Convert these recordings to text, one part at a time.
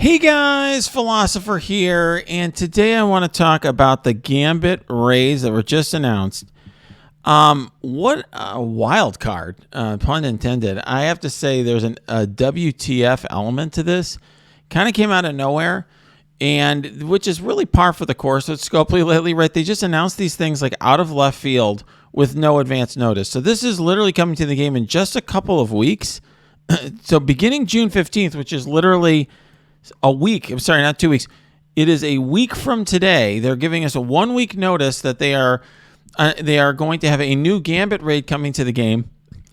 Hey guys, Philosopher here, and today I want to talk about the Gambit raids that were just announced. What a wild card, pun intended. I have to say there's a WTF element to this. Kind of came out of nowhere, and which is really par for the course with Scopely lately, right? They just announced these things like out of left field with no advance notice. So this is literally coming to the game in just a couple of weeks. So beginning June 15th, which is literally a week. I'm sorry, not 2 weeks. It is a week from today. They're giving us a 1 week notice that they are going to have a new Gambit raid coming to the game,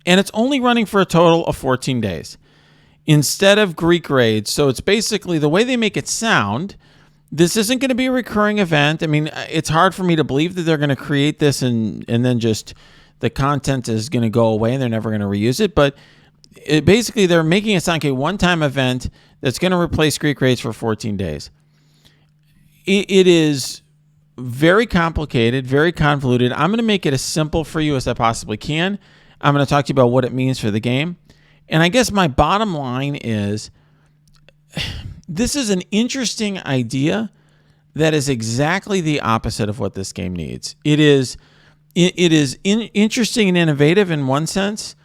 and it's only running for a total of 14 days instead of Greek raids. So it's basically the way they make it sound. This isn't going to be a recurring event. I mean, it's hard for me to believe that they're going to create this and then just the content is going to go away and they're never going to reuse it. But basically, they're making it sound like a one-time event that's going to replace Greek raids for 14 days. It is very complicated, very convoluted. I'm going to make it as simple for you as I possibly can. I'm going to talk to you about what it means for the game. And I guess my bottom line is this is an interesting idea that is exactly the opposite of what this game needs. It is interesting and innovative in one sense,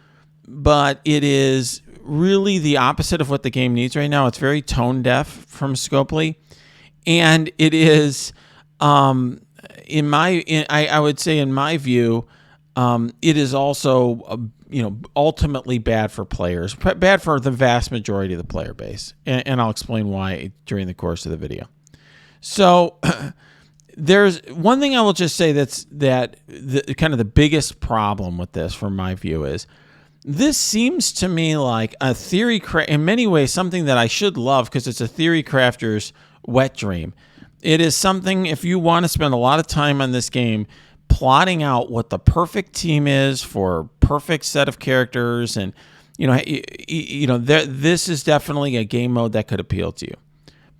but it is really the opposite of what the game needs right now. It's very tone deaf from Scopely, and it is, I would say, in my view, it is also, ultimately bad for players, bad for the vast majority of the player base, and I'll explain why during the course of the video. So, there's one thing I will just say kind of the biggest problem with this, from my view, is this seems to me like a theory, in many ways, something that I should love because it's a theory crafter's wet dream. It is something, if you want to spend a lot of time on this game plotting out what the perfect team is for a perfect set of characters, and this is definitely a game mode that could appeal to you.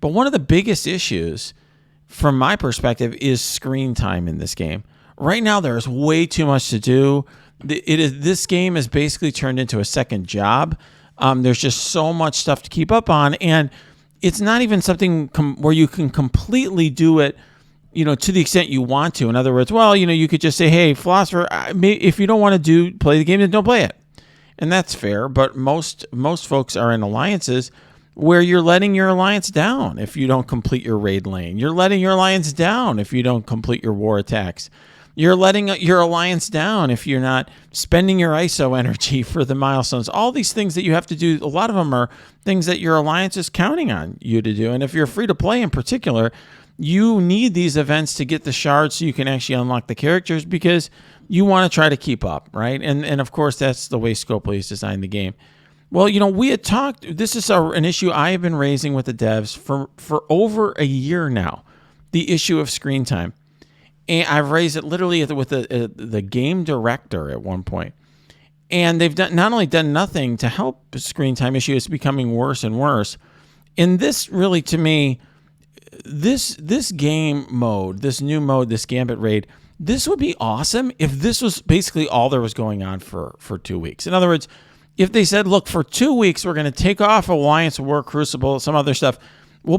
But one of the biggest issues, from my perspective, is screen time in this game. Right now, there's way too much to do. This game is basically turned into a second job. There's just so much stuff to keep up on, and it's not even something where you can completely do it, to the extent you want to. In other words, you could just say, "Hey, Philosopher, if you don't want to play the game, then don't play it," and that's fair. But most folks are in alliances where you're letting your alliance down if you don't complete your raid lane. You're letting your alliance down if you don't complete your war attacks. You're letting your alliance down if you're not spending your ISO energy for the milestones. All these things that you have to do, a lot of them are things that your alliance is counting on you to do. And if you're free to play in particular, you need these events to get the shards so you can actually unlock the characters because you want to try to keep up, right? And of course, that's the way Scopely has designed the game. Well, we had talked, this is an issue I have been raising with the devs for over a year now, the issue of screen time. And I've raised it literally with the game director at one point. And they've not only done nothing to help the screen time issue, it's becoming worse and worse. And this really, to me, this game mode, this new mode, this Gambit raid, this would be awesome if this was basically all there was going on for 2 weeks. In other words, if they said, look, for 2 weeks, we're going to take off Alliance, War, Crucible, some other stuff. We'll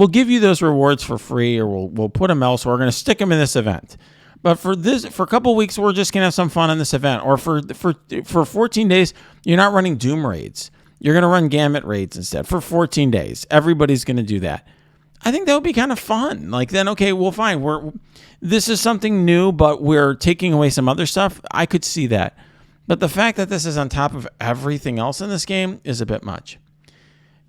give you those rewards for free, or we'll put them elsewhere. We're going to stick them in this event. But for a couple of weeks, we're just going to have some fun in this event. Or for 14 days, you're not running Doom raids. You're going to run Gambit raids instead for 14 days. Everybody's going to do that. I think that would be kind of fun. Like then, okay, well, fine. This is something new, but we're taking away some other stuff. I could see that. But the fact that this is on top of everything else in this game is a bit much.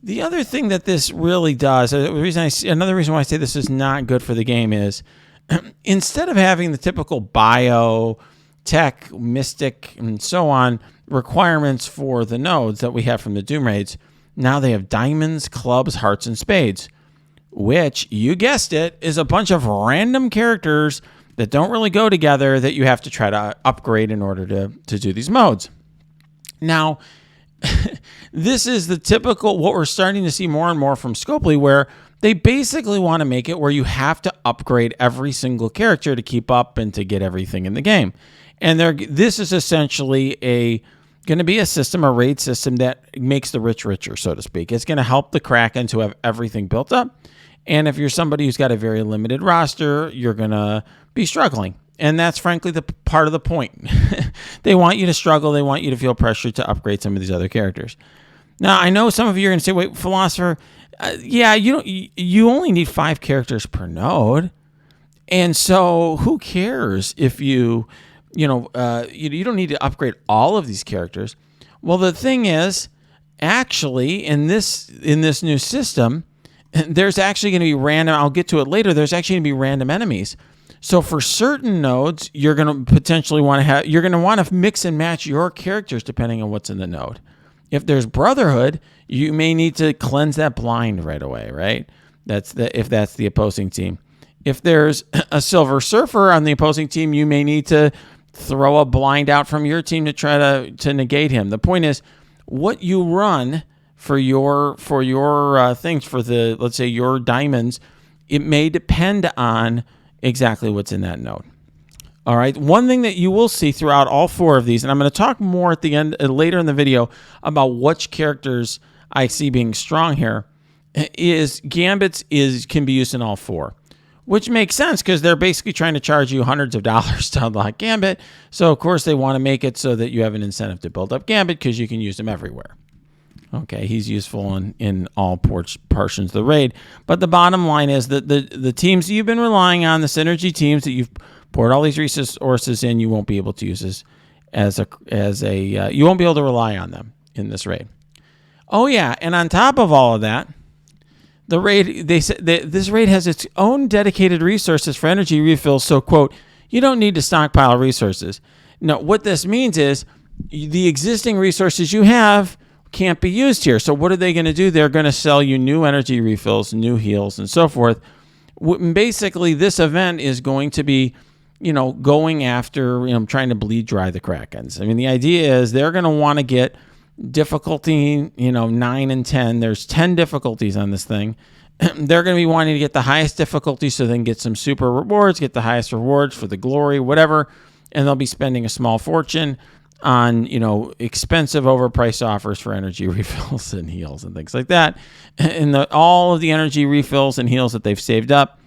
The other thing that this really does, another reason why I say this is not good for the game is, instead of having the typical bio, tech, mystic, and so on requirements for the nodes that we have from the Doom raids, now they have diamonds, clubs, hearts, and spades, which, you guessed it, is a bunch of random characters that don't really go together that you have to try to upgrade in order to do these modes. Now, this is the typical, what we're starting to see more and more from Scopely, where they basically want to make it where you have to upgrade every single character to keep up and to get everything in the game. And this is essentially going to be a system, a raid system that makes the rich richer, so to speak. It's going to help the Kraken to have everything built up. And if you're somebody who's got a very limited roster, you're going to be struggling. And that's frankly the part of the point. They want you to struggle. They want you to feel pressure to upgrade some of these other characters. Now, I know some of you are going to say, wait, Philosopher, you only need 5 characters per node. And so who cares if you don't need to upgrade all of these characters. Well, the thing is, actually, in this new system, there's actually going to be random. I'll get to it later. There's actually going to be random enemies. So for certain nodes, you're going to potentially want to mix and match your characters depending on what's in the node. If there's Brotherhood, you may need to cleanse that blind right away, right? If that's the opposing team. If there's a Silver Surfer on the opposing team, you may need to throw a blind out from your team to try to negate him. The point is, what you run for your things, for the, let's say, your diamonds, it may depend on exactly what's in that node. All right. One thing that you will see throughout all 4 of these, and I'm going to talk more at the end later in the video about which characters I see being strong here, is Gambits can be used in all 4. Which makes sense because they're basically trying to charge you hundreds of dollars to unlock Gambit. So, of course, they want to make it so that you have an incentive to build up Gambit because you can use him everywhere. Okay, he's useful in all portions of the raid. But the bottom line is that the teams that you've been relying on, the synergy teams that you've poured all these resources in, you won't be able to use you won't be able to rely on them in this raid. Oh, yeah, and on top of all of that, the raid, this raid has its own dedicated resources for energy refills. So, quote, you don't need to stockpile resources. No, what this means is the existing resources you have can't be used here. So what are they going to do? They're going to sell you new energy refills, new heals, and so forth. Basically, this event is going to be, going after, trying to bleed dry the Krakens. I mean, the idea is they're going to want to get difficulty, 9 and 10. There's 10 difficulties on this thing. They're going to be wanting to get the highest difficulty so they can get some super rewards, get the highest rewards for the glory, whatever. And they'll be spending a small fortune on, expensive overpriced offers for energy refills and heals and things like that. And all of the energy refills and heals that they've saved up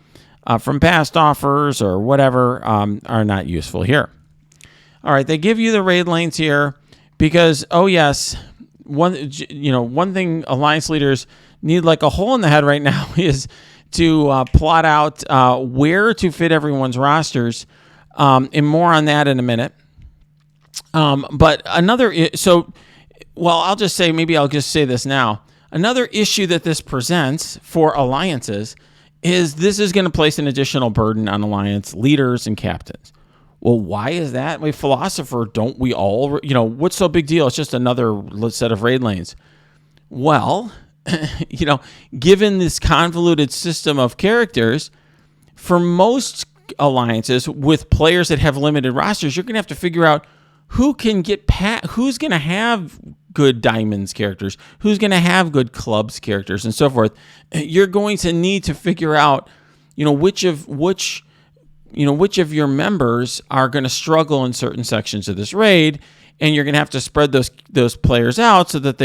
from past offers or whatever are not useful here. All right, they give you the raid lanes here. Because, oh yes, one thing Alliance leaders need like a hole in the head right now is to plot out where to fit everyone's rosters, and more on that in a minute. But I'll just say this now. Another issue that this presents for alliances is this is going to place an additional burden on alliance leaders and captains. Well, why is that? Wait, Philosopher, don't we all, what's so big deal? It's just another set of raid lanes. Well, given this convoluted system of characters, for most alliances with players that have limited rosters, you're going to have to figure out who can get who's going to have good diamonds characters, who's going to have good clubs characters, and so forth. You're going to need to figure out, which of your members are going to struggle in certain sections of this raid, and you're going to have to spread those players out so that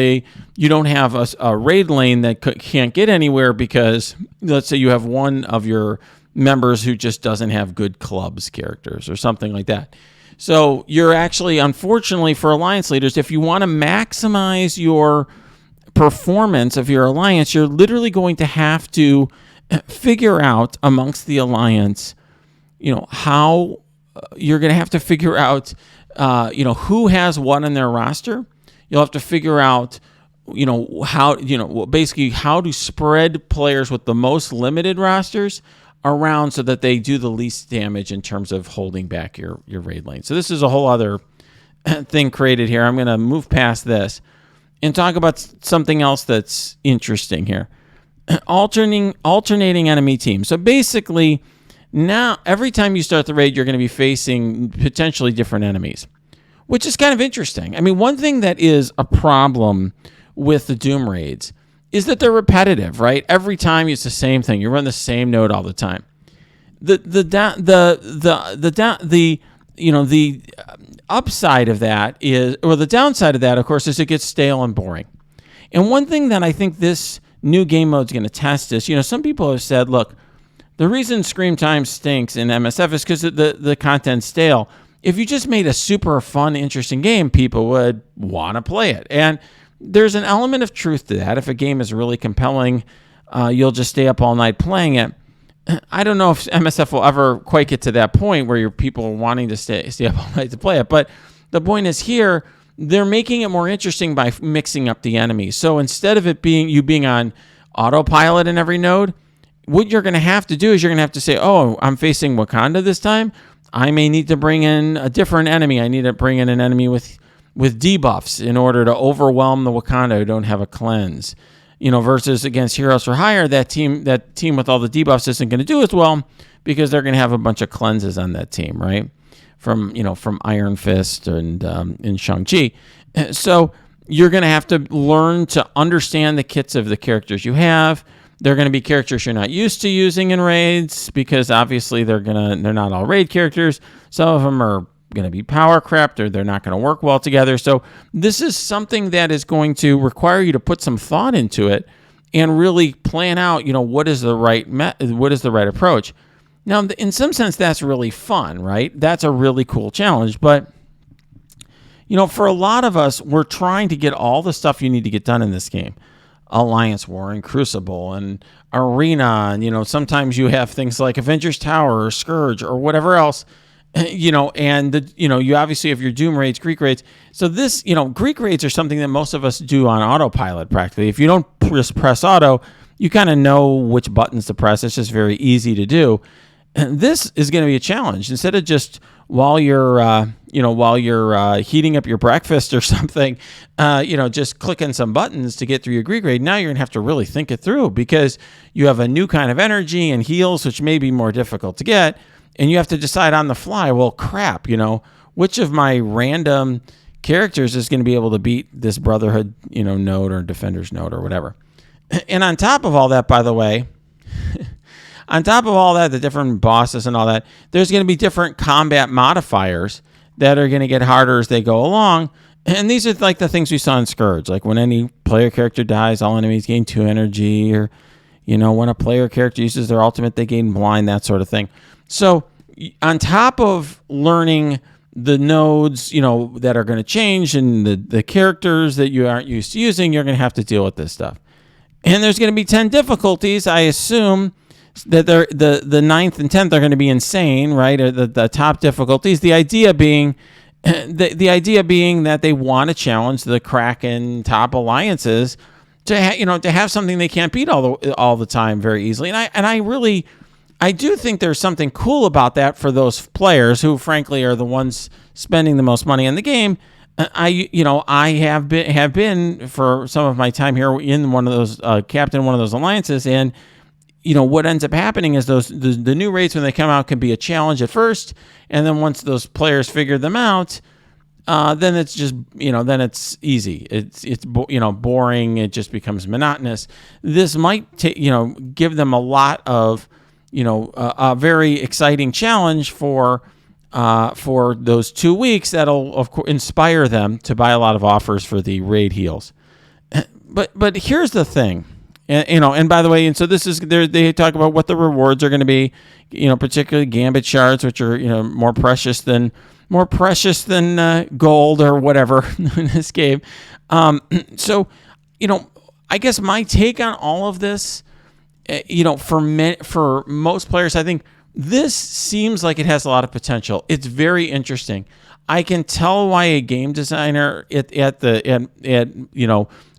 you don't have a raid lane that can't get anywhere because, let's say, you have one of your members who just doesn't have good clubs characters or something like that. So you're actually, unfortunately for alliance leaders, if you want to maximize your performance of your alliance, you're literally going to have to figure out amongst the alliance how you're going to have to figure out, who has what on their roster. You'll have to figure out, how to spread players with the most limited rosters around so that they do the least damage in terms of holding back your raid lane. So this is a whole other thing created here. I'm going to move past this and talk about something else that's interesting here. Alternating enemy teams. So basically, now, every time you start the raid, you're going to be facing potentially different enemies, which is kind of interesting. I mean, one thing that is a problem with the Doom raids is that they're repetitive, right? Every time it's the same thing. You run the same node all the time. The the upside of that is, or the downside of that, of course, is it gets stale and boring. And one thing that I think this new game mode is going to test is, some people have said, look, the reason screen time stinks in MSF is because the content's stale. If you just made a super fun, interesting game, people would want to play it. And there's an element of truth to that. If a game is really compelling, you'll just stay up all night playing it. I don't know if MSF will ever quite get to that point where your people are wanting to stay up all night to play it. But the point is here, they're making it more interesting by mixing up the enemies. So instead of it being you being on autopilot in every node, what you're going to have to do is you're going to have to say, oh, I'm facing Wakanda this time. I may need to bring in a different enemy. I need to bring in an enemy with debuffs in order to overwhelm the Wakanda who don't have a cleanse. Versus against Heroes for Hire, that team with all the debuffs isn't going to do as well because they're going to have a bunch of cleanses on that team, right? From Iron Fist and in Shang-Chi. So you're going to have to learn to understand the kits of the characters you have. They're going to be characters you're not used to using in raids because obviously they're not all raid characters. Some of them are going to be power crept or they're not going to work well together. So this is something that is going to require you to put some thought into it and really plan out, what is the right approach. Now, in some sense, that's really fun, right? That's a really cool challenge. But, for a lot of us, we're trying to get all the stuff you need to get done in this game. Alliance War and Crucible and Arena. And, sometimes you have things like Avengers Tower or Scourge or whatever else. You obviously have your Doom raids, Greek raids. So this, Greek raids are something that most of us do on autopilot practically. If you don't just press auto, you kind of know which buttons to press. It's just very easy to do. And this is going to be a challenge. Instead of just while you're heating up your breakfast or something, just clicking some buttons to get through your Greek raid, now you're going to have to really think it through because you have a new kind of energy and heals, which may be more difficult to get. And you have to decide on the fly, well, crap, which of my random characters is going to be able to beat this Brotherhood, node or Defender's node or whatever. And on top of all that, by the way, the different bosses and all that, there's going to be different combat modifiers that are going to get harder as they go along. And these are like the things we saw in Scourge, like when any player character dies, all enemies gain 2 energy, or, when a player character uses their ultimate, they gain blind, that sort of thing. So on top of learning the nodes, that are going to change and the characters that you aren't used to using, you're going to have to deal with this stuff. And there's going to be 10 difficulties. I assume that the 9th and 10th are going to be insane, right? Or the top difficulties. The idea being that they want to challenge the Kraken top alliances to have something they can't beat all the time very easily. And I do think there's something cool about that for those players who, frankly, are the ones spending the most money in the game. I have been for some of my time here in one of those captain one of those alliances, and what ends up happening is the new raids when they come out can be a challenge at first, and then once those players figure them out, then it's just then it's easy. It's boring. It just becomes monotonous. This might give them a lot of a very exciting challenge for those 2 weeks that'll of course inspire them to buy a lot of offers for the raid heals. But here's the thing, and by the way, and so this is they talk about what the rewards are going to be, particularly Gambit shards, which are more precious than gold or whatever in this game. So I guess my take on all of this. For most players, I think this seems like it has a lot of potential. It's very interesting. I can tell why a game designer at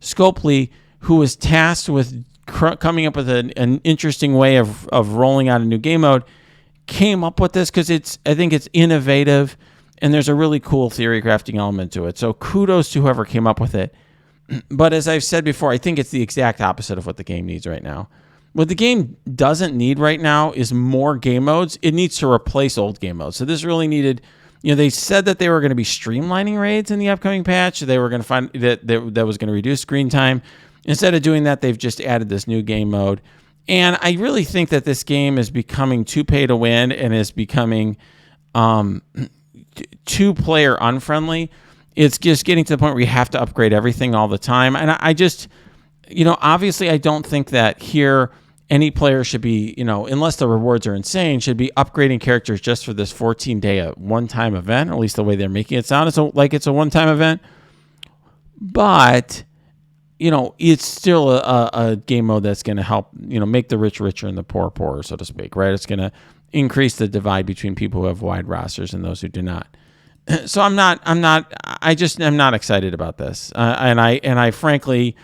Scopely, who was tasked with coming up with an interesting way of rolling out a new game mode, came up with this because I think it's innovative and there's a really cool theory crafting element to it. So kudos to whoever came up with it. But as I've said before, I think it's the exact opposite of what the game needs right now. What the game doesn't need right now is more game modes. It needs to replace old game modes. So this really needed, they said that they were going to be streamlining raids in the upcoming patch. They were going to find that was going to reduce screen time. Instead of doing that, they've just added this new game mode. And I really think that this game is becoming too pay to win and is becoming, too player unfriendly. It's just getting to the point where you have to upgrade everything all the time. And I just, obviously I don't think that here any player should be, unless the rewards are insane, should be upgrading characters just for this 14-day one-time event, at least the way they're making it sound. It's like it's a one-time event. But, it's still a game mode that's going to help, make the rich richer and the poor poorer, so to speak, right? It's going to increase the divide between people who have wide rosters and those who do not. So I'm not excited about this. And I frankly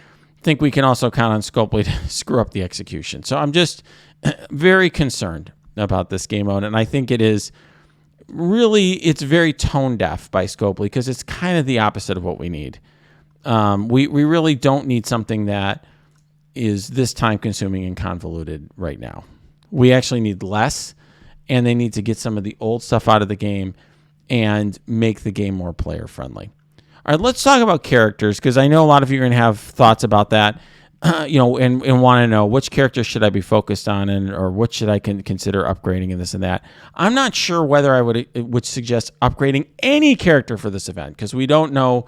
think we can also count on Scopely to screw up the execution. So I'm just very concerned about this game mode. And I think it's very tone deaf by Scopely because it's kind of the opposite of what we need. We really don't need something that is this time consuming and convoluted right now. We actually need less, and they need to get some of the old stuff out of the game and make the game more player friendly. All right, let's talk about characters, because I know a lot of you are going to have thoughts about that, and want to know which character should I be focused on, or what should I consider upgrading and this and that. I'm not sure whether I would suggest upgrading any character for this event, because we don't know,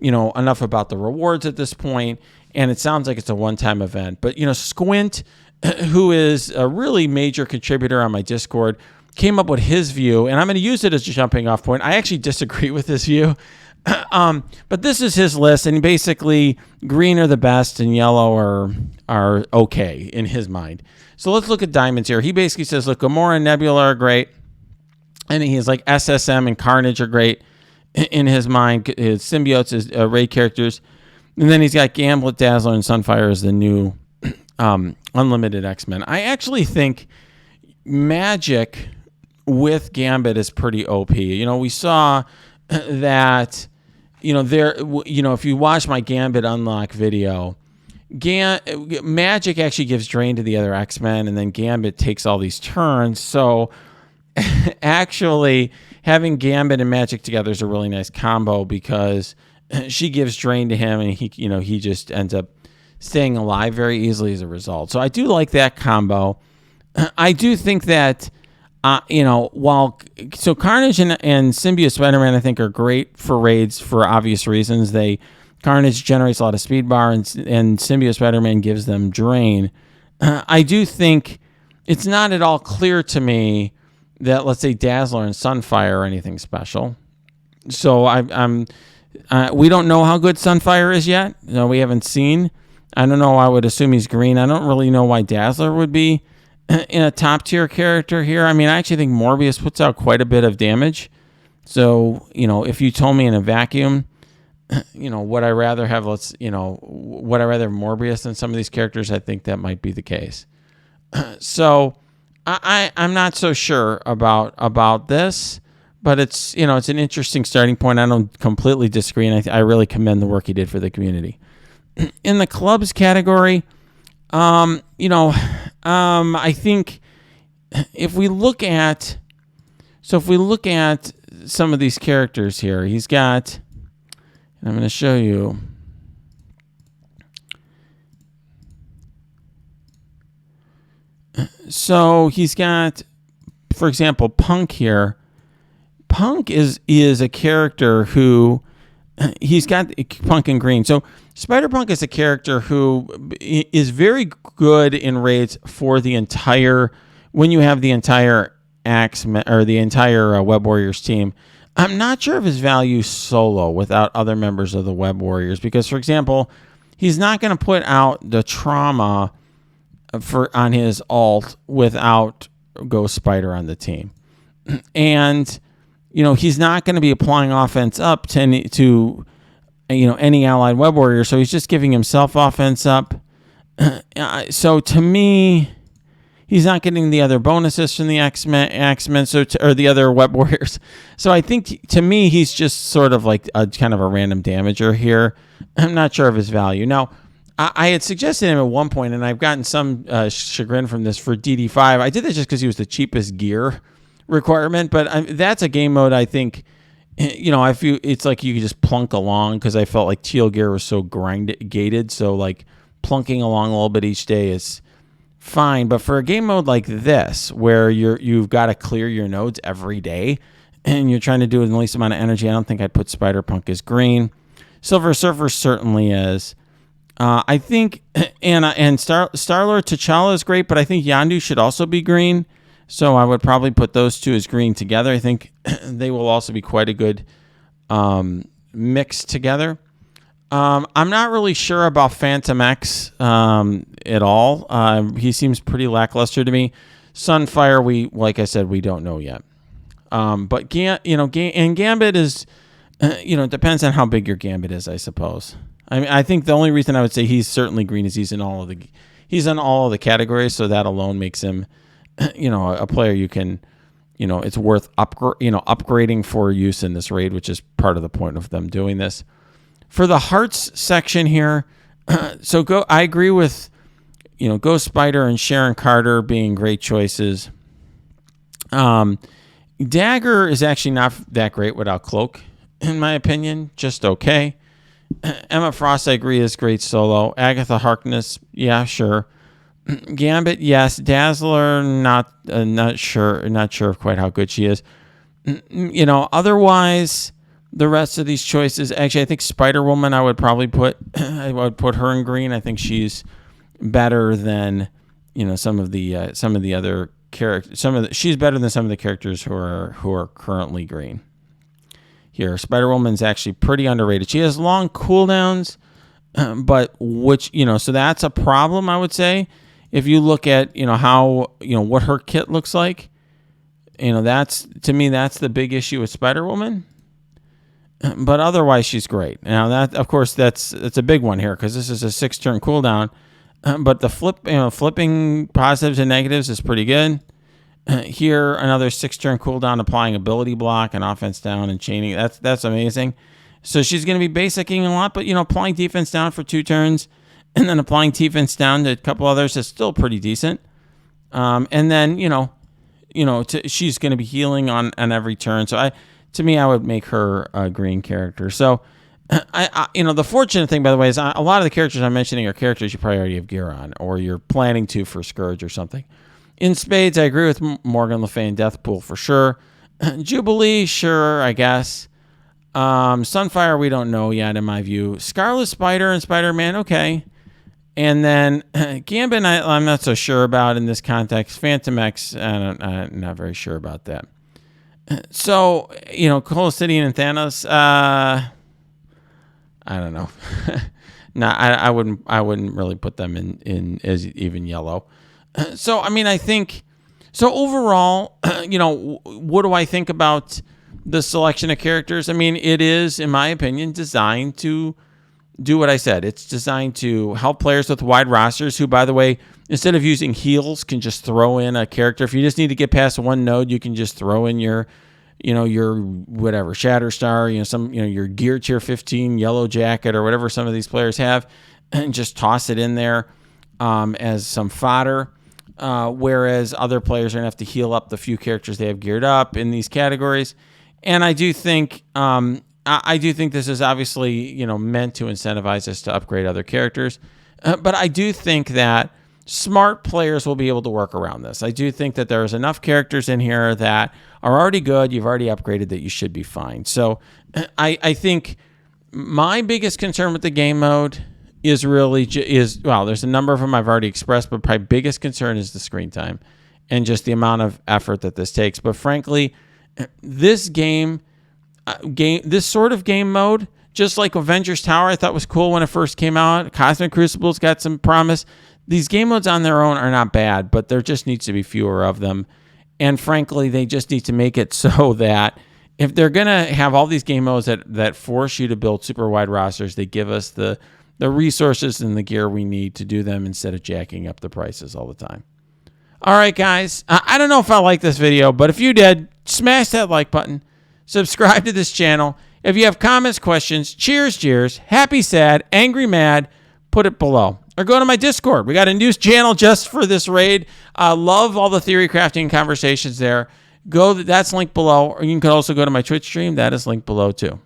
enough about the rewards at this point, and it sounds like it's a one-time event. But, Squint, who is a really major contributor on my Discord, came up with his view, and I'm going to use it as a jumping off point. I actually disagree with his view. But this is his list, and basically green are the best and yellow are okay in his mind. So let's look at diamonds here. He basically says, look, Gamora and Nebula are great. And he's like SSM and Carnage are great in his mind. His symbiotes is raid characters. And then he's got Gambit, Dazzler, and Sunfire as the new Unlimited X-Men. I actually think Magic with Gambit is pretty OP. We saw that, if you watch my Gambit unlock video, Magic actually gives drain to the other X-Men, and then Gambit takes all these turns. So actually having Gambit and Magic together is a really nice combo, because she gives drain to him, and he just ends up staying alive very easily as a result. So I do like that combo. I do think that, so Carnage and Symbiote Spider-Man, I think, are great for raids for obvious reasons. Carnage generates a lot of speed bar, and Symbiote Spider-Man gives them drain. I do think it's not at all clear to me that, let's say, Dazzler and Sunfire are anything special. So we don't know how good Sunfire is yet. We haven't seen. I don't know. I would assume he's green. I don't really know why Dazzler would be in a top tier character here. I mean, I actually think Morbius puts out quite a bit of damage. So, if you told me in a vacuum, would I rather have, would I rather have Morbius than some of these characters? I think that might be the case. So I'm not so sure about this, but it's, it's an interesting starting point. I don't completely disagree, and I really commend the work he did for the community. In the clubs category, I think if we look at some of these characters here, he's got, and I'm going to show you. So he's got, for example, Punk here. Punk is a character who, he's got Punk in green. So Spider-Punk is a character who is very good in raids for when you have the entire X-Men or the entire Web Warriors team. I'm not sure of his value solo without other members of the Web Warriors, because, for example, he's not going to put out the trauma on his ult without Ghost Spider on the team. And, he's not going to be applying offense up to any allied Web Warrior, so he's just giving himself offense up. So to me, he's not getting the other bonuses from the X-Men, or the other Web Warriors. So I think, to me, he's just sort of like a kind of a random damager here. I'm not sure of his value. Now, I had suggested him at one point, and I've gotten some chagrin from this for DD5. I did this just because he was the cheapest gear requirement, but that's a game mode I think, I feel it's like you could just plunk along, because I felt like teal gear was so gated, so like plunking along a little bit each day is fine. But for a game mode like this, where you've got to clear your nodes every day, and you're trying to do it in the least amount of energy, I don't think I'd put Spider-Punk as green. Silver Surfer certainly is. I think, and Star-Lord T'Challa is great, but I think Yondu should also be green. So I would probably put those two as green together. I think they will also be quite a good mix together. I'm not really sure about Phantom X at all. He seems pretty lackluster to me. Sunfire, like I said, we don't know yet. But Gambit is, it depends on how big your Gambit is, I suppose. I mean, I think the only reason I would say he's certainly green is he's in all of the categories, so that alone makes him, a player you can, it's worth upgrading for use in this raid, which is part of the point of them doing this. For the hearts section here, I agree with, Ghost Spider and Sharon Carter being great choices. Dagger is actually not that great without Cloak, in my opinion. Just okay. Emma Frost, I agree, is great solo. Agatha Harkness, yeah, sure. Gambit, yes. Dazzler, not sure of quite how good she is. Otherwise, the rest of these choices, actually, I think Spider-Woman, I would put her in green. I think she's better than, some of the other characters. She's better than some of the characters who are currently green. Here, Spider-Woman's actually pretty underrated. She has long cooldowns, but so that's a problem, I would say. If you look at, how, what her kit looks like, that's the big issue with Spider-Woman. But otherwise, she's great. Now, that, of course, that's a big one here because this is a 6-turn cooldown. But the flipping positives and negatives is pretty good. Here, another 6-turn cooldown, applying ability block and offense down and chaining. That's amazing. So she's going to be basicing a lot, but applying defense down for 2 turns, and then applying defense down to a couple others is still pretty decent. And then she's going to be healing on every turn. So I would make her a green character. So the fortunate thing, by the way, is a lot of the characters I'm mentioning are characters you probably already have gear on, or you're planning to for Scourge or something. In spades, I agree with Morgan Le Fay and Deathpool for sure. Jubilee, sure, I guess. Sunfire, we don't know yet, in my view. Scarlet Spider and Spider-Man, okay. And then Gambit, I'm not so sure about in this context. Phantom X, I'm not very sure about that. So, Cole Obsidian and Thanos, I don't know. No, I wouldn't really put them in as even yellow. So, I think, so overall, what do I think about the selection of characters? It is, in my opinion, designed to do what I said. It's designed to help players with wide rosters who, by the way, instead of using heals, can just throw in a character. If you just need to get past one node, you can just throw in your whatever, Shatterstar, your Gear Tier 15 Yellow Jacket or whatever some of these players have, and just toss it in there as some fodder. Whereas other players are going to have to heal up the few characters they have geared up in these categories. And I do think this is obviously, meant to incentivize us to upgrade other characters. But I do think that smart players will be able to work around this. I do think that there's enough characters in here that are already good, you've already upgraded, that you should be fine. So I think my biggest concern with the game mode is there's a number of them I've already expressed, but my biggest concern is the screen time and just the amount of effort that this takes. But frankly, this this sort of game mode, just like Avengers Tower, I thought was cool when it first came out. Cosmic Crucible's got some promise. These game modes on their own are not bad, but there just needs to be fewer of them. And frankly, they just need to make it so that if they're going to have all these game modes that force you to build super wide rosters, they give us the resources and the gear we need to do them instead of jacking up the prices all the time. All right, guys. I don't know if I like this video, but if you did, smash that like button. Subscribe to this channel. If you have comments, questions, cheers, jeers, happy, sad, angry, mad, put it below. Or go to my Discord. We got a news channel just for this raid. Love all the theory crafting conversations there. That's linked below. Or you can also go to my Twitch stream. That is linked below too.